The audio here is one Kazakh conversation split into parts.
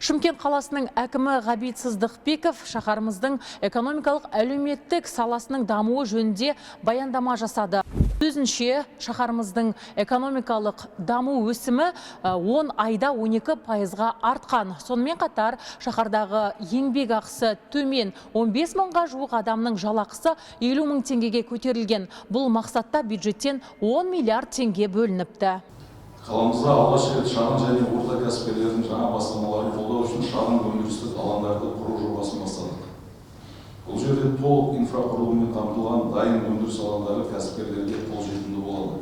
Шымкент қаласының әкімі Ғабит Сыздықбеков шаһарымыздың экономикалық әлеуметтік саласының дамуы жөнінде баяндама жасады. Сөзінше, шаһарымыздың экономикалық даму өсімі 10 айда 12%-ға артқан. Сонымен қатар, шаһардағы еңбек ақысы төмен 15 мыңға жуық адамның жалақысы 50 мың теңгеге көтерілген. Бұл мақсатта бюджеттен 10 миллиард теңге бөлініпті. Қаламызда алғаш рет шағын және орта кәсіпкерлердің жаңа бастамаларын қолдау үшін шағын өндірістік алаңдарды құру жобасын бастадық. Бұл жерде толық инфрақұрылыммен қамтылған дайын өндіріс алаңдары кәсіпкерлерге қолжетімді болады.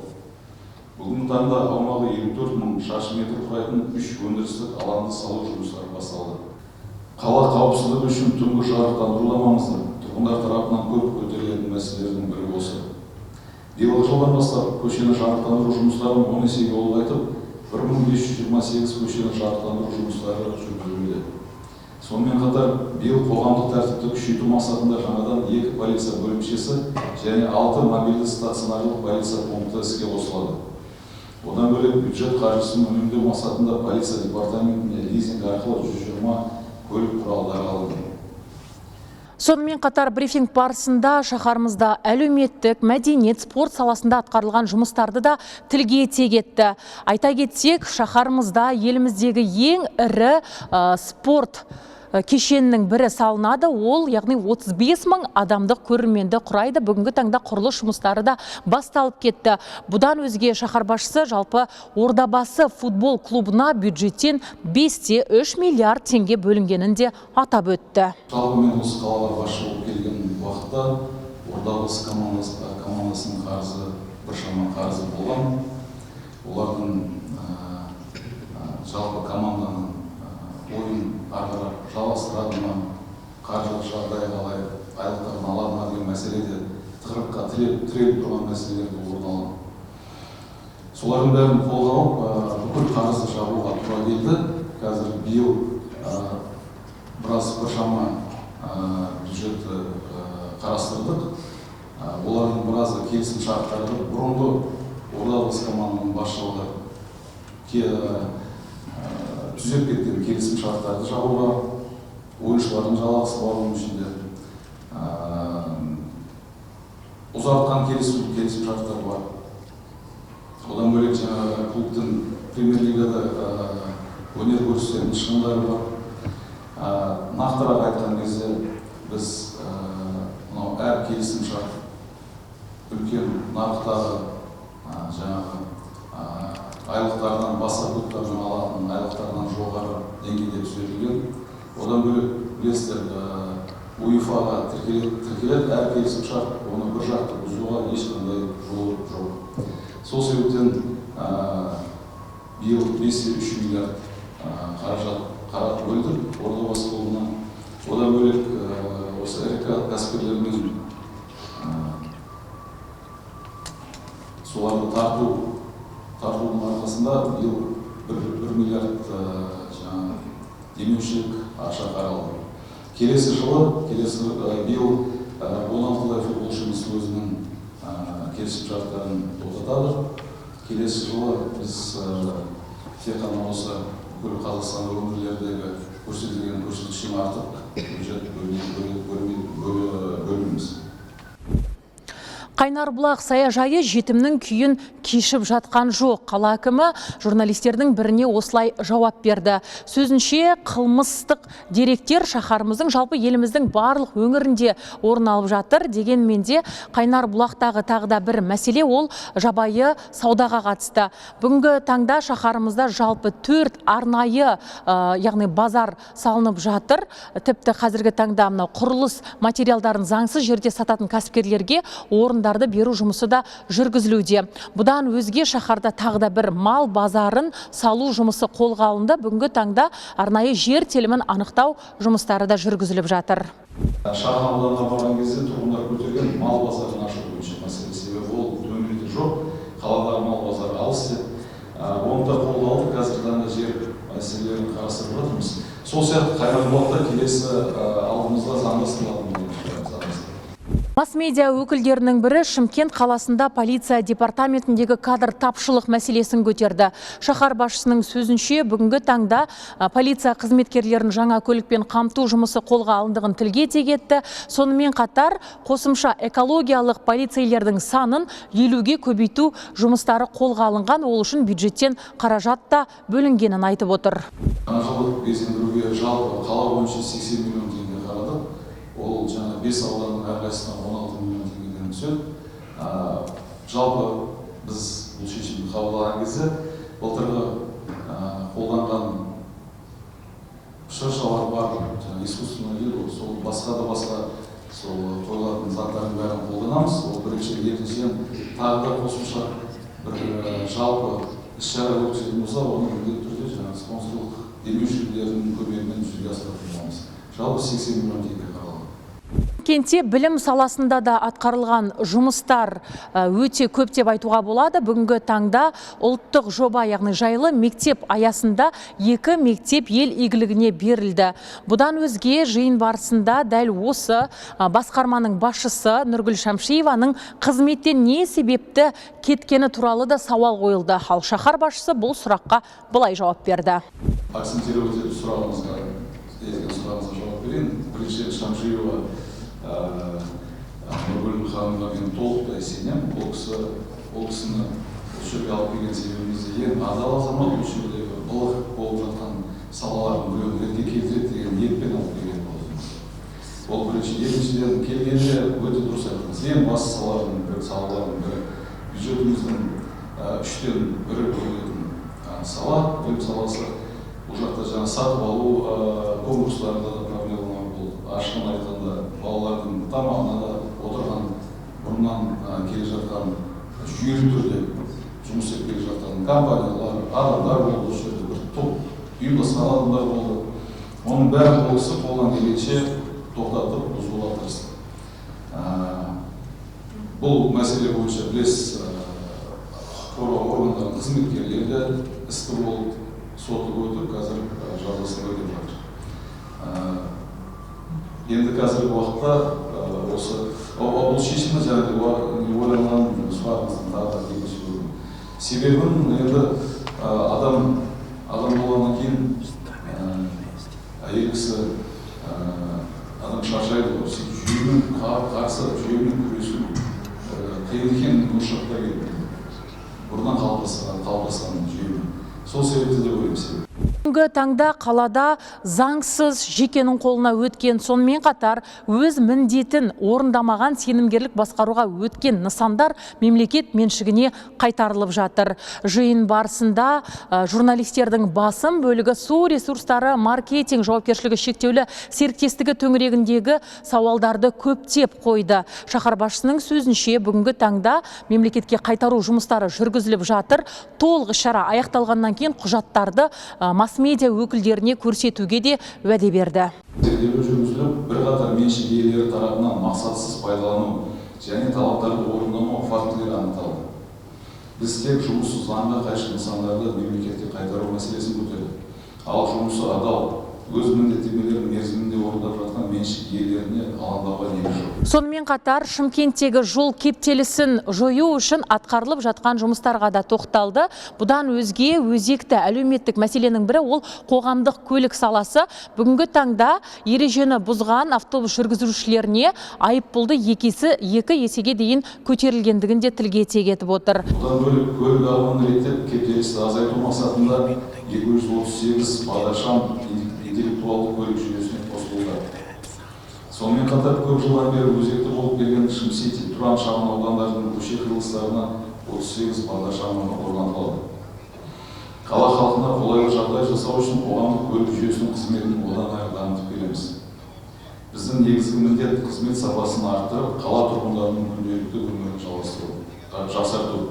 Бүгінгі таңда аумағы 54 мың шаршы метр құрайтын 3 өндірістік алаңды салу жұмыстары басталды. Қала қауіпсіздігі үшін түнгі жарықтандыру маңызды. Тұрғындар тарапынан көп көтерілетін мәселелердің бірі осы. Биылғы жылдан бастап көшені жарықтандыру жұмыстарын 10 есеге ұлғайтып, 1528 көшені жарықтандыру жұмыстары жүргізілуде. Сонымен қатар, биыл қоғамдық тәртіпті күшейту мақсатында жаңадан 2 полиция бөлімшесі және 6 мобильді стационарлық полиция пункті іске қосылады. Одан бөлек бюджет қаржысын үнемдеу мақсатында полиция департаментіне лизинг арқылы 120 көлік құралдары алынды. Сонымен қатар брифинг барысында шаһарымызда әлеуметтік, мәдениет, спорт саласында атқарылған жұмыстарды да тілге тиек етті. Айта кетсек, шаһарымызда еліміздегі ең ірі спорт кешенінің бірі салынады. Ол, яғни 35 мың адамдық көрерменді құрайды. Бүгінгі таңда құрылыс жұмыстары да басталып кетті. Бұдан өзге шаһар басшысы жалпы Ордабасы футбол клубына бюджеттен 5-3 миллиард теңге бөлінгенін де атап өтті. Жалпы мен осы қалаға басшы болып келген уақытта Ордабасы командасының қарызы біршама қарызы болған. Олардың жалпы команданың ойын ағыры жалғастырады ма, қаржылық жағдай қалай, айлықтарын алады ма деген мәселеде тығырыққа тіреліп тұрған мәселелерді орын алды. Солардың бәрін қолға алып, бүкіл қарызды жабуға тура келді. Қазір биыл біршама бюджетті қарастырдық. Олардың біразы келісім шарттарды бұрынғы Ордабасы команданың басшылығы түзеп кеткен келісім шарттарды жабуға, ойыншылардың жалақысы бар оның ішінде ұзартқан келісім шарттары бар. Одан бөлек жаңағы клубтың премьер-лигада өнер көрсететін шығындары бар. Нақтырақ айтқан кезде біз әр келісім шарт үлкен нарықтағы жаңағы айлықтарынан, басқа клубтардан алатын айлықтарынан жоғары деңгейде түзетілген. Одан бөлек білесіздер, УЕФА-ға тіркеледі әр келісім шарт, оны бір жақты бұзуға ешқандай жолы жоқ. Сол себептен биыл 5-3 миллиард қаражат бөлдік Ордабасы клубына. Одан бөлек осы ірі кәсіпкерлермен соларды тартудың арқасында биыл 1 миллиард демеушілік ақша қаралды. Келесі биыл 16 футболшымыз өзінің келісім шарттарын тоқтатады. Келесі жылы біз тек қана осы бүкіл Қазақстан өңірлердегі көрсетілген көрсеткіштен артық бюджет бөлеміз. Қайнарбұлақ саяжайы жетімнің күйін кешіп жатқан жоқ. Қала әкімі журналистердің біріне осылай жауап берді. Сөзінше, қылмыстық деректер шаһарымыздың жалпы еліміздің барлық өңірінде орын алып жатыр. Дегенмен де Қайнарбұлақтағы тағы да бір мәселе, ол жабайы саудаға қатысты. Бүгінгі таңда шаһарымызда жалпы 4 арнайы, яғни базар салынып жатыр. Тіпті қазіргі таңда құрылыс материалдарын заңсыз жерде сататын кәсіпкерлерге орындарды беру жұмысы да жүргізілуде. Бұдан өзге шаһарда тағы да бір мал базарын салу жұмысы қолға алынды. Бүгінгі таңда арнайы жер телімін анықтау жұмыстары да жүргізіліп жатыр. Шағын ауданға барған кезде тұрғындар көтерген мал базарын ашу бойынша мәселе, себебі ол төңіректе жоқ, қаладағы мал базары алыс деп. Оны да қолға алып, қазір таңда жер мәселелерін қарастырып жатырмыз. Сол сияқты Қайнарбұлақта келесі алдымызда заңдастырылатын болады. Масс-медиа өкілдерінің бірі Шымкент қаласында полиция департаментіндегі кадр тапшылық мәселесін көтерді. Шаһар басшысының сөзінше, бүгінгі таңда полиция қызметкерлерін жаңа көлікпен қамту жұмысы қолға алындығын тілге тиек етті. Сонымен қатар, қосымша экологиялық полицейлердің санын 50-ге көбейту жұмыстары қолға алынған, ол үшін бюджеттен қаражат та бөлінгенін айтып отыр. Жылдық безендіруге жалпы қала бойынша 80 миллион теңге қарадық. Ол жаңа 5 ауданның әрқайсысына 16 миллион теңгеден түседі. Жалпы біз бұл шешімді қабылдаған кезде былтырғы қолданған шыршалар бар, искусственный ел, сол басқа сол қойылатын заттардың бәрін қолданамыз. Ол бірінші, екіншіден тағы да қосымша бір жалпы іс-шара өткізетін болса, оны міндетті түрде спонсорлық демеушілердің көмегімен жүзеге асыратын боламыз. Жалпы 80 миллион теңге қаралған. Кентте білім саласында да атқарылған жұмыстар өте көп деп айтуға болады. Бүгінгі таңда ұлттық жоба, яғни жайлы мектеп аясында 2 мектеп ел игілігіне берілді. Бұдан өзге жиын барысында дәл осы басқарманың басшысы Нұргүл Шамшиеваның қызметтен не себепті кеткені туралы да сауал қойылды. Ал шаһар басшысы бұл сұраққа былай жауап берді. Акцентировать етіп сұрағыңызға жауап берейін. Бірінші Шамшиева Нұргүл ханымға мен толықтай сенемін. Ол кісіні осы жерге алып келген себебіміз ең адал азамат, осы жердегі былық болып жатқан салалардың біреуін ретке келтіреді деген ниетпен алып келген болдыңыз. Ол бірінші. Екіншіден, келгенде өте дұрыс айттыңыз. Ең басты салалардың бірі бюджетіміздің 3-тен 1 бөлінетін сала, білім саласы. Бұл жақта жаңа сатып алу конкурстарында да проблемалар болды. Ашығын айтқанда, балалардың тамағына да отырған, бұрыннан келе жатқан жүйелі түрде жұмыс істеп келе жатқан компаниялар, адамдар болды, осы жерде бір топ ұйымдасқан адамдар болды. Оның бәрін ол кісі қолдан келгенше тоқтатып, бұзуға тырысты. Бұл мәселе бойынша білесіз, қорғау органдарының қызметкерлері де істі болып соты өтіп, қазір жазасын өтеп жатыр. Енді қазіргі уақытта бұл шешімі жаңағы ойланған сұрағыңыздың тағы да екінші бөлім. Себебін енді адам болғаннан кейін әйел кісі адам шаршайды. Жүйемен қарсы жүйемен күресу қиын екенін ошақта келді. Бұрыннан қалыптасқан жүйемен. Сол себепті де ойлаймын. Бүгінгі таңда қалада заңсыз жекенің қолына өткен, сонымен қатар өз міндетін орындамаған сенімгерлік басқаруға өткен нысандар мемлекет меншігіне қайтарылып жатыр. Жиын барысында журналистердің басым бөлігі су ресурстары маркетинг жауапкершілігі шектеулі серіктестігі төңірегіндегі сауалдарды көптеп қойды. Шаһар басшысының сөзінше, бүгінгі таңда мемлекетке қайтару жұмыстары жүргізіліп жатыр. Толық іс-шара аяқталғаннан кейін құжаттарды масс-медиа өкілдеріне көрсетуге де уәде берді. Зерделеу жүргізіліп, бірқатар меншік иелері тарапынан мақсатсыз пайдалану және талаптарды орындамау фактілері анықталды. Біз тек жұмысы заңға қайшы нысандарды мемлекетке қайтару мәселесін көтердік. Ал жұмысы адал, өз міндеттемелерін мерзімінде орындап жатқан меншік иелеріне алаңдауға негіз жоқ. Сонымен қатар Шымкенттегі жол кептелісін жою үшін атқарылып жатқан жұмыстарға да тоқталды. Бұдан өзге өзекті әлеуметтік мәселенің бірі ол қоғамдық көлік саласы. Бүгінгі таңда ережені бұзған автобус жүргізушілеріне айыппұлды 2 есеге дейін көтерілгендігін де тілге тиек етіп отыр. Бұдан бөлек көлік ағымын реттеп кептелісті азайту мақсатында 238 бағдаршам интеллектуалды көлік жүйесіне қосылуда. Сонымен қатар көп жылдан бері өзекті болып келген Шымкент, Тұран шағын аудандардың көше қиылыстарына 38 бағдаршам орнатылады. Қала халқына қолайлы жағдай жасау үшін қоғамдық көлік жүйесінің қызметін одан әрі дамытып келеміз. Біздің негізгі міндет қызмет сапасын арттырып, қала тұрғындарының күнделікті өмірін жақсарту.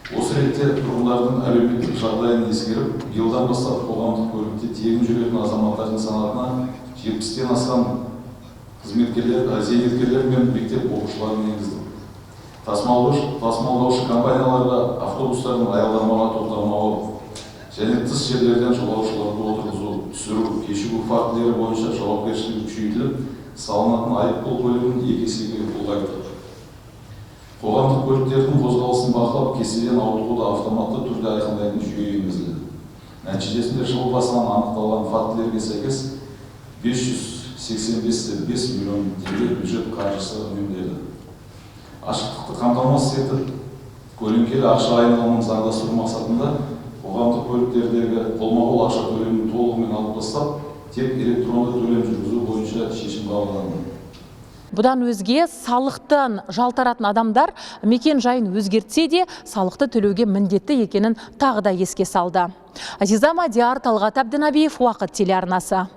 Осы ретте тұрғындардың әлеуметтік жағдайын ескеріп, биылдан бастап қоғамдық көлікте тегін жүретін азаматтардың санатына 70-тен асқан зейнеткерлер мен мектеп оқушыларын енгізді. Тасымалдаушы компанияларға автобустардың аялдамаға тоқталмауы және тыс жерлерден жолаушыларды отырғызу, түсіру, кешігу фактілері бойынша жауапкершілігі күшейтіліп, салынатын айыппұл көлемін 2 есеге ұлғайтты. Қоғамдық көліктердің қозғалысын бақылап, кестеден ауытқуды автоматты түрде айқындайтын жүйе енгізілді. Нәтижесінде жыл басынан анықталған фактілерге сәйкес 585,5 миллион теңге бюджет қаржысы үнемделді. Ашықтықты қамтамасыз етіп, көлеңкелі ақша айналымын заңдастыру мақсатында қоғамдық көліктердегі қолма-қол ақша төлемін толығымен алып тастап, тек электронды төлем жүргізу бойынша шешім қабылданды. Бұдан өзге салықтан жалтаратын адамдар мекен жайын өзгертсе де салықты төлеуге міндетті екенін тағы да еске салды. Азиза Мадияр, Талғат Әбдінабиев, Уақыт телеарнасы.